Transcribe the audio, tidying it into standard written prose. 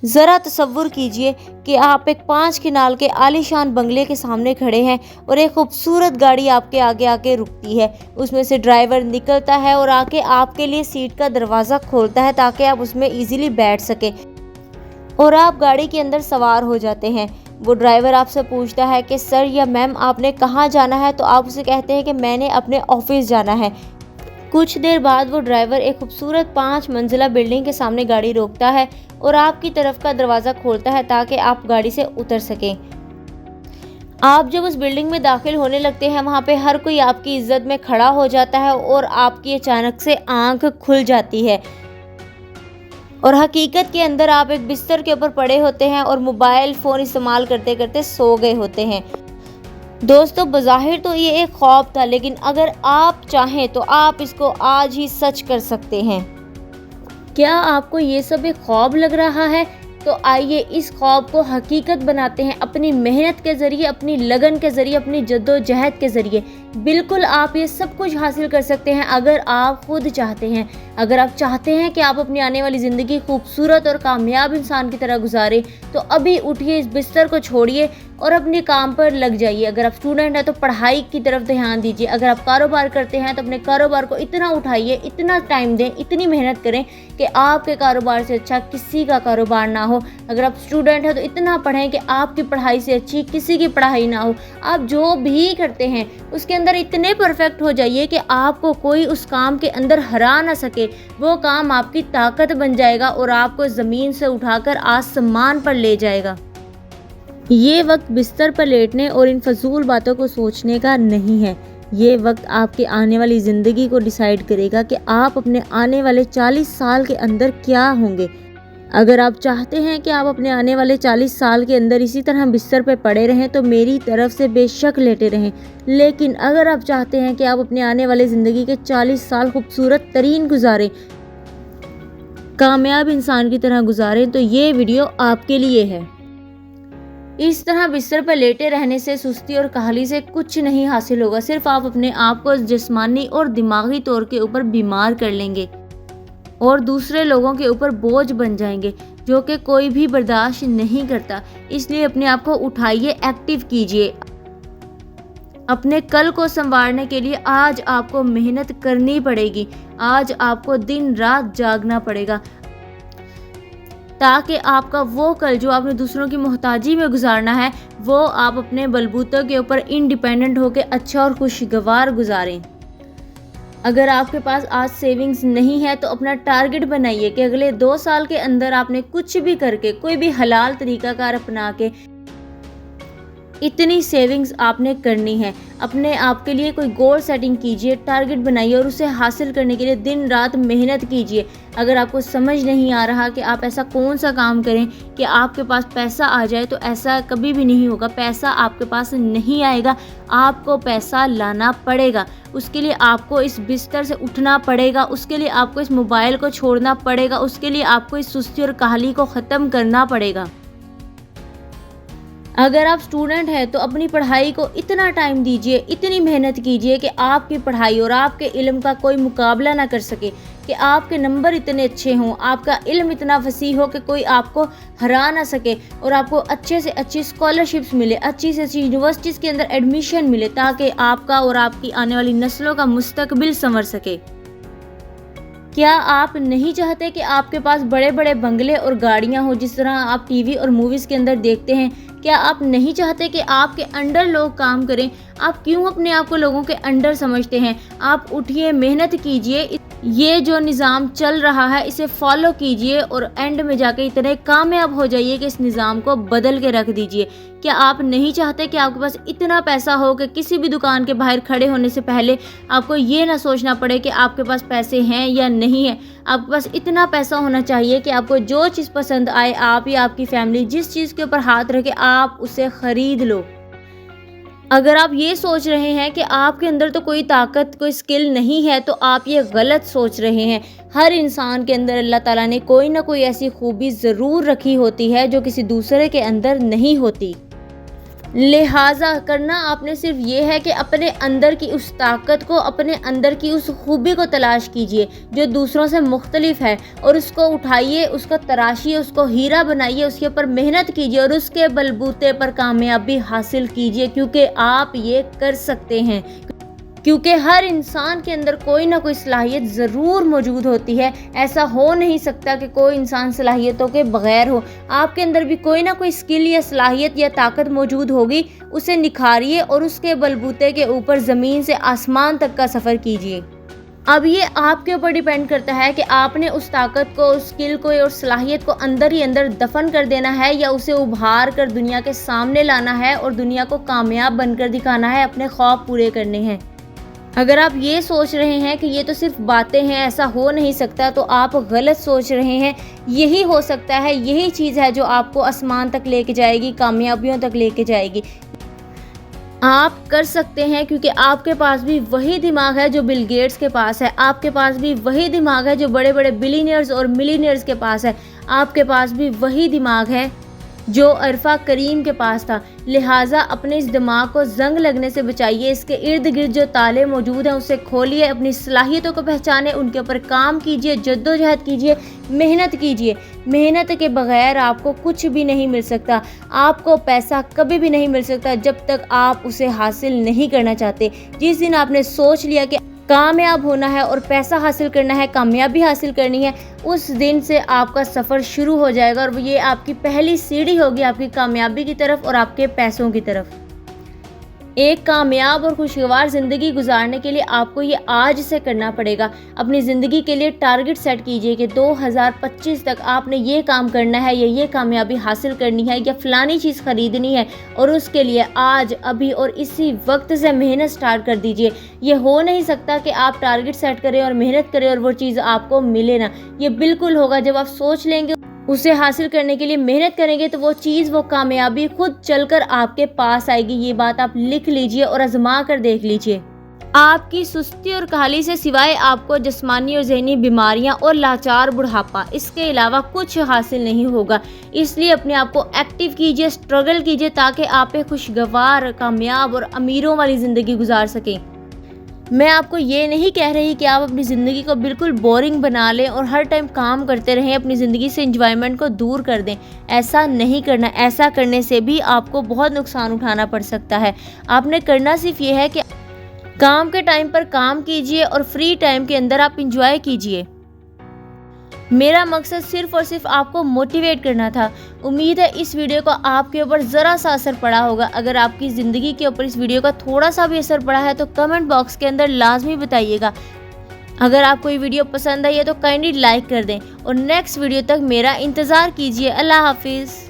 ذرا تصور کیجئے کہ آپ ایک 5 کنال کے عالیشان بنگلے کے سامنے کھڑے ہیں اور ایک خوبصورت گاڑی آپ کے آگے آگے رکتی ہے۔ اس میں سے ڈرائیور نکلتا ہے اور آ کے آپ کے لیے سیٹ کا دروازہ کھولتا ہے تاکہ آپ اس میں ایزیلی بیٹھ سکیں اور آپ گاڑی کے اندر سوار ہو جاتے ہیں۔ وہ ڈرائیور آپ سے پوچھتا ہے کہ سر یا میم آپ نے کہاں جانا ہے، تو آپ اسے کہتے ہیں کہ میں نے اپنے آفس جانا ہے۔ کچھ دیر بعد وہ ڈرائیور ایک خوبصورت 5 منزلہ بلڈنگ کے سامنے گاڑی روکتا ہے اور آپ کی طرف کا دروازہ کھولتا ہے تاکہ آپ گاڑی سے اتر سکیں۔ آپ جب اس بلڈنگ میں داخل ہونے لگتے ہیں، وہاں پہ ہر کوئی آپ کی عزت میں کھڑا ہو جاتا ہے اور آپ کی اچانک سے آنکھ کھل جاتی ہے اور حقیقت کے اندر آپ ایک بستر کے اوپر پڑے ہوتے ہیں اور موبائل فون استعمال کرتے کرتے سو گئے ہوتے ہیں۔ دوستو، بظاہر تو یہ ایک خواب تھا، لیکن اگر آپ چاہیں تو آپ اس کو آج ہی سچ کر سکتے ہیں۔ کیا آپ کو یہ سب ایک خواب لگ رہا ہے؟ تو آئیے اس خواب کو حقیقت بناتے ہیں اپنی محنت کے ذریعے، اپنی لگن کے ذریعے، اپنی جدوجہد کے ذریعے۔ بالکل آپ یہ سب کچھ حاصل کر سکتے ہیں اگر آپ خود چاہتے ہیں۔ اگر آپ چاہتے ہیں کہ آپ اپنی آنے والی زندگی خوبصورت اور کامیاب انسان کی طرح گزاریں، تو ابھی اٹھیے، اس بستر کو چھوڑیے اور اپنے کام پر لگ جائیے۔ اگر آپ اسٹوڈنٹ ہیں تو پڑھائی کی طرف دھیان دیجیے۔ اگر آپ کاروبار کرتے ہیں تو اپنے کاروبار کو اتنا اٹھائیے، اتنا ٹائم دیں، اتنی محنت کریں کہ آپ کے کاروبار سے اچھا کسی کا کاروبار نہ ہو۔ اگر آپ اسٹوڈنٹ ہیں تو اتنا پڑھیں کہ آپ کی پڑھائی سے اچھی کسی کی پڑھائی نہ ہو۔ آپ جو بھی کرتے ہیں اس کے اندر اتنے پرفیکٹ ہو جائیے کہ آپ کو کوئی اس کام کے اندر ہرا نہ سکے۔ وہ کام آپ کی طاقت بن جائے گا اور آپ کو زمین سے اٹھا کر آسمان پر لے جائے گا۔ یہ وقت بستر پر لیٹنے اور ان فضول باتوں کو سوچنے کا نہیں ہے۔ یہ وقت آپ کی آنے والی زندگی کو ڈیسائیڈ کرے گا کہ آپ اپنے آنے والے 40 سال کے اندر کیا ہوں گے۔ اگر آپ چاہتے ہیں کہ آپ اپنے آنے والے 40 سال کے اندر اسی طرح بستر پہ پڑے رہیں تو میری طرف سے بے شک لیٹے رہیں، لیکن اگر آپ چاہتے ہیں کہ آپ اپنے آنے والے زندگی کے 40 سال خوبصورت ترین گزاریں، کامیاب انسان کی طرح گزاریں، تو یہ ویڈیو آپ کے لیے ہے۔ اس طرح بستر پر لیٹے رہنے سے، سستی اور کاہلی سے کچھ نہیں حاصل ہوگا، صرف آپ اپنے آپ کو جسمانی اور دماغی طور کے اوپر بیمار کر لیں گے اور دوسرے لوگوں کے اوپر بوجھ بن جائیں گے، جو کہ کوئی بھی برداشت نہیں کرتا۔ اس لیے اپنے آپ کو اٹھائیے، ایکٹیو کیجیے۔ اپنے کل کو سنوارنے کے لیے آج آپ کو محنت کرنی پڑے گی، آج آپ کو دن رات جاگنا پڑے گا، تاکہ آپ کا وہ کل جو آپ نے دوسروں کی محتاجی میں گزارنا ہے، وہ آپ اپنے بلبوتوں کے اوپر انڈیپینڈنٹ ہو کے اچھا اور خوشگوار گزاریں۔ اگر آپ کے پاس آج سیونگز نہیں ہے تو اپنا ٹارگٹ بنائیے کہ اگلے 2 سال کے اندر آپ نے کچھ بھی کر کے، کوئی بھی حلال طریقہ کار اپنا کے اتنی سیونگز آپ نے کرنی ہے۔ اپنے آپ کے لیے کوئی گول سیٹنگ کیجئے، ٹارگٹ بنائیے اور اسے حاصل کرنے کے لیے دن رات محنت کیجئے۔ اگر آپ کو سمجھ نہیں آ رہا کہ آپ ایسا کون سا کام کریں کہ آپ کے پاس پیسہ آ جائے، تو ایسا کبھی بھی نہیں ہوگا۔ پیسہ آپ کے پاس نہیں آئے گا، آپ کو پیسہ لانا پڑے گا۔ اس کے لیے آپ کو اس بستر سے اٹھنا پڑے گا، اس کے لیے آپ کو اس موبائل کو چھوڑنا پڑے گا، اس کے لیے آپ کو اس سستی اور کاہلی کو ختم کرنا پڑے گا۔ اگر آپ اسٹوڈنٹ ہیں تو اپنی پڑھائی کو اتنا ٹائم دیجیے، اتنی محنت کیجیے کہ آپ کی پڑھائی اور آپ کے علم کا کوئی مقابلہ نہ کر سکے، کہ آپ کے نمبر اتنے اچھے ہوں، آپ کا علم اتنا وسیع ہو کہ کوئی آپ کو ہرا نہ سکے اور آپ کو اچھے سے اچھی اسکالرشپس ملے، اچھی سے اچھی یونیورسٹیز کے اندر ایڈمیشن ملے، تاکہ آپ کا اور آپ کی آنے والی نسلوں کا مستقبل سنور سکے۔ کیا آپ نہیں چاہتے کہ آپ کے پاس بڑے بڑے بنگلے اور گاڑیاں ہوں، جس طرح آپ ٹی وی اور موویز کے اندر دیکھتے ہیں؟ کیا آپ نہیں چاہتے کہ آپ کے انڈر لوگ کام کریں؟ آپ کیوں اپنے آپ کو لوگوں کے انڈر سمجھتے ہیں؟ آپ اٹھیے، محنت کیجیے، یہ جو نظام چل رہا ہے اسے فالو کیجیے اور اینڈ میں جا کے اتنے کامیاب ہو جائیے کہ اس نظام کو بدل کے رکھ دیجیے۔ کیا آپ نہیں چاہتے کہ آپ کے پاس اتنا پیسہ ہو کہ کسی بھی دکان کے باہر کھڑے ہونے سے پہلے آپ کو یہ نہ سوچنا پڑے کہ آپ کے پاس پیسے ہیں یا نہیں ہیں؟ آپ کے پاس اتنا پیسہ ہونا چاہیے کہ آپ کو جو چیز پسند آئے، آپ یا آپ کی فیملی جس چیز کے اوپر ہاتھ رکھے، آپ اسے خرید لو۔ اگر آپ یہ سوچ رہے ہیں کہ آپ کے اندر تو کوئی طاقت، کوئی سکل نہیں ہے، تو آپ یہ غلط سوچ رہے ہیں۔ ہر انسان کے اندر اللہ تعالیٰ نے کوئی نہ کوئی ایسی خوبی ضرور رکھی ہوتی ہے جو کسی دوسرے کے اندر نہیں ہوتی۔ لہٰذا کرنا آپ نے صرف یہ ہے کہ اپنے اندر کی اس طاقت کو، اپنے اندر کی اس خوبی کو تلاش کیجئے جو دوسروں سے مختلف ہے، اور اس کو اٹھائیے، اس کو تراشیے، اس کو ہیرا بنائیے، اس کے اوپر محنت کیجئے اور اس کے بلبوتے پر کامیابی حاصل کیجئے، کیونکہ آپ یہ کر سکتے ہیں۔ کیونکہ ہر انسان کے اندر کوئی نہ کوئی صلاحیت ضرور موجود ہوتی ہے۔ ایسا ہو نہیں سکتا کہ کوئی انسان صلاحیتوں کے بغیر ہو۔ آپ کے اندر بھی کوئی نہ کوئی اسکل یا صلاحیت یا طاقت موجود ہوگی، اسے نکھاریے اور اس کے بلبوتے کے اوپر زمین سے آسمان تک کا سفر کیجیے۔ اب یہ آپ کے اوپر ڈیپینڈ کرتا ہے کہ آپ نے اس طاقت کو، اس اسکل کو اور صلاحیت کو اندر ہی اندر دفن کر دینا ہے، یا اسے ابھار کر دنیا کے سامنے لانا ہے اور دنیا کو کامیاب بن کر دکھانا ہے، اپنے خواب پورے کرنے ہیں۔ اگر آپ یہ سوچ رہے ہیں کہ یہ تو صرف باتیں ہیں، ایسا ہو نہیں سکتا، تو آپ غلط سوچ رہے ہیں۔ یہی ہو سکتا ہے، یہی چیز ہے جو آپ کو آسمان تک لے کے جائے گی، کامیابیوں تک لے کے جائے گی۔ آپ کر سکتے ہیں، کیونکہ آپ کے پاس بھی وہی دماغ ہے جو بل گیٹس کے پاس ہے، آپ کے پاس بھی وہی دماغ ہے جو بڑے بڑے بلینئرز اور ملینئرز کے پاس ہے، آپ کے پاس بھی وہی دماغ ہے جو عرفہ کریم کے پاس تھا۔ لہٰذا اپنے اس دماغ کو زنگ لگنے سے بچائیے، اس کے ارد گرد جو تالے موجود ہیں اسے کھولیے، اپنی صلاحیتوں کو پہچانیں، ان کے اوپر کام کیجیے، جدوجہد کیجیے، محنت کیجیے۔ محنت کے بغیر آپ کو کچھ بھی نہیں مل سکتا۔ آپ کو پیسہ کبھی بھی نہیں مل سکتا جب تک آپ اسے حاصل نہیں کرنا چاہتے۔ جس دن آپ نے سوچ لیا کہ کامیاب ہونا ہے اور پیسہ حاصل کرنا ہے، کامیابی حاصل کرنی ہے، اس دن سے آپ کا سفر شروع ہو جائے گا، اور یہ آپ کی پہلی سیڑھی ہوگی آپ کی کامیابی کی طرف اور آپ کے پیسوں کی طرف۔ ایک کامیاب اور خوشگوار زندگی گزارنے کے لیے آپ کو یہ آج سے کرنا پڑے گا۔ اپنی زندگی کے لیے ٹارگٹ سیٹ کیجئے کہ 2025 تک آپ نے یہ کام کرنا ہے، یا یہ کامیابی حاصل کرنی ہے، یا فلانی چیز خریدنی ہے، اور اس کے لیے آج، ابھی اور اسی وقت سے محنت سٹارٹ کر دیجئے۔ یہ ہو نہیں سکتا کہ آپ ٹارگٹ سیٹ کریں اور محنت کریں اور وہ چیز آپ کو ملے نہ۔ یہ بالکل ہوگا جب آپ سوچ لیں گے، اسے حاصل کرنے کے لیے محنت کریں گے، تو وہ چیز، وہ کامیابی خود چل کر آپ کے پاس آئے گی۔ یہ بات آپ لکھ لیجئے اور آزما کر دیکھ لیجئے۔ آپ کی سستی اور کاہلی سے سوائے آپ کو جسمانی اور ذہنی بیماریاں اور لاچار بڑھاپا، اس کے علاوہ کچھ حاصل نہیں ہوگا۔ اس لیے اپنے آپ کو ایکٹیو کیجئے، سٹرگل کیجئے، تاکہ آپ ایک خوشگوار، کامیاب اور امیروں والی زندگی گزار سکیں۔ میں آپ کو یہ نہیں کہہ رہی کہ آپ اپنی زندگی کو بالکل بورنگ بنا لیں اور ہر ٹائم کام کرتے رہیں، اپنی زندگی سے انجوائمنٹ کو دور کر دیں۔ ایسا نہیں کرنا۔ ایسا کرنے سے بھی آپ کو بہت نقصان اٹھانا پڑ سکتا ہے۔ آپ نے کرنا صرف یہ ہے کہ کام کے ٹائم پر کام کیجئے اور فری ٹائم کے اندر آپ انجوائے کیجئے۔ میرا مقصد صرف اور صرف آپ کو موٹیویٹ کرنا تھا۔ امید ہے اس ویڈیو کو آپ کے اوپر ذرا سا اثر پڑا ہوگا۔ اگر آپ کی زندگی کے اوپر اس ویڈیو کا تھوڑا سا بھی اثر پڑا ہے تو کمنٹ باکس کے اندر لازمی بتائیے گا۔ اگر آپ کو یہ ویڈیو پسند آئی ہے تو کائنڈلی لائک کر دیں، اور نیکسٹ ویڈیو تک میرا انتظار کیجیے۔ اللہ حافظ۔